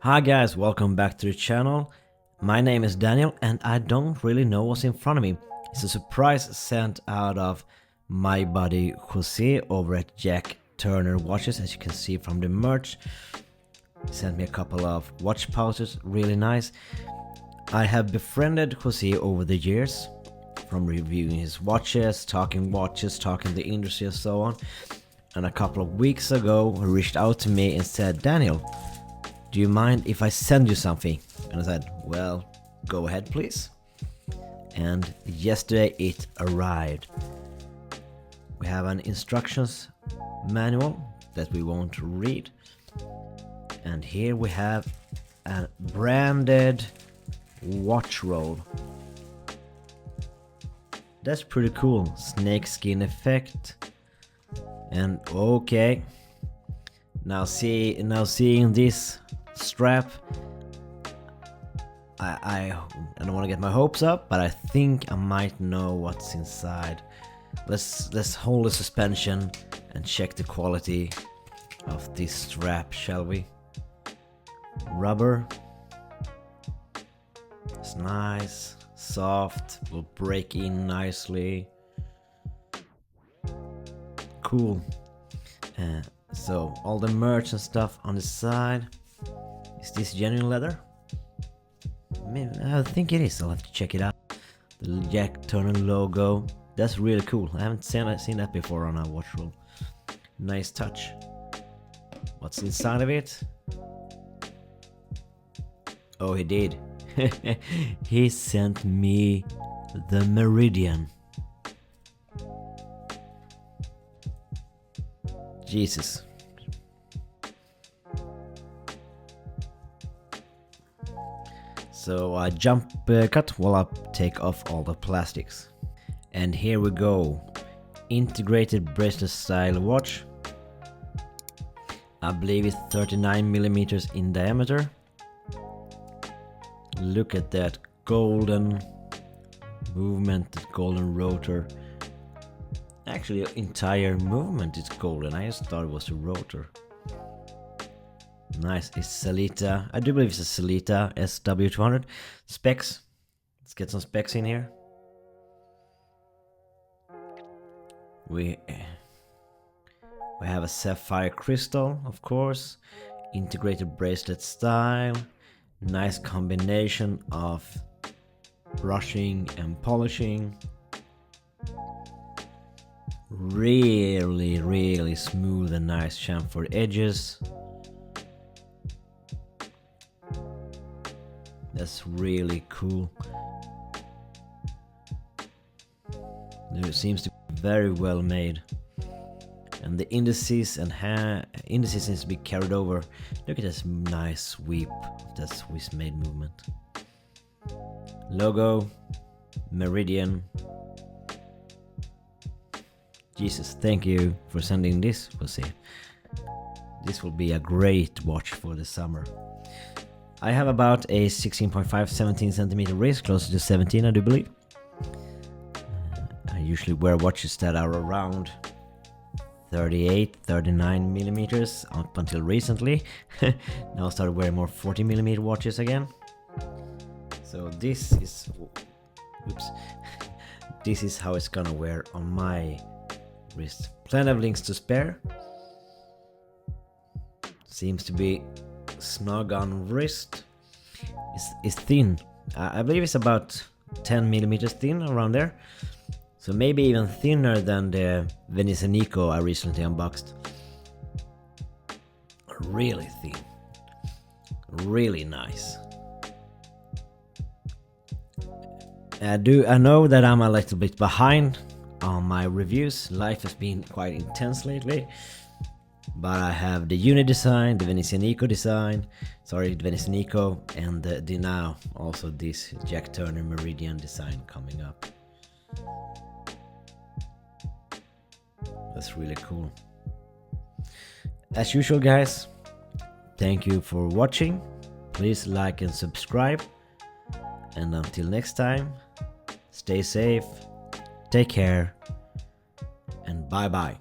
Hi guys, welcome back to the channel. My name is Daniel and I don't really know what's in front of me. It's a surprise sent out of my buddy Jose over at Jack Turner Watches, as you can see from the merch. He sent me a couple of watch pouches, really nice. I have befriended Jose over the years, from reviewing his watches, talking the industry and so on. And a couple of weeks ago he reached out to me and said, Daniel, do you mind if I send you something? And I said, well, go ahead please. And yesterday it arrived. We have an instructions manual that we won't read. And here we have a branded watch roll. That's pretty cool. Snakeskin effect. And okay. Now seeing this strap, I don't want to get my hopes up, but I think I might know what's inside. Let's hold the suspension and check the quality of this strap, shall we? Rubber. It's nice, soft, will break in nicely. Cool. So all the merch and stuff on the side. Is this genuine leather? I think it is. I'll have to check it out. The Jack Turner logo. That's really cool. I haven't seen that before on a watch roll. Nice touch. What's inside of it? Oh, he did. He sent me the Meridian. Jesus. So I jump cut while I take off all the plastics. And here we go. Integrated bracelet style watch. I believe it's 39 millimeters in diameter. Look at that golden movement, that golden rotor. Actually, the entire movement is golden. I just thought it was a rotor. Nice. It's Sellita. I do believe it's a Sellita SW200. Specs. Let's get some specs in here. We have a sapphire crystal, of course. Integrated bracelet style. Nice combination of brushing and polishing. Really smooth and nice chamfered edges. That's really cool. It seems to be very well made. And the indices and indices seems to be carried over. Look at this nice sweep of that Swiss made movement. Logo, Meridian. Jesus, thank you for sending this, Jose. This will be a great watch for the summer. I have about a 16.5, 17 centimeter wrist, closer to 17 I do believe. I usually wear watches that are around 38, 39 millimeters up until recently. Now I started wearing more 40 millimeter watches again. So this is, oops, this is how it's gonna wear on my wrist. Plenty of links to spare. Seems to be snug on wrist. It's thin. I believe it's about 10 millimeters thin, around there. So maybe even thinner than the Venezanico I recently unboxed. Really thin. Really nice. I know that I'm a little bit behind on my reviews. Life has been quite intense lately. But I have the Uni design, the Venezanico design, the Venezanico, and the now also this Jack Turner Meridian design coming up. That's really cool. As usual guys, thank you for watching. Please like and subscribe. And until next time, stay safe, take care, and bye bye.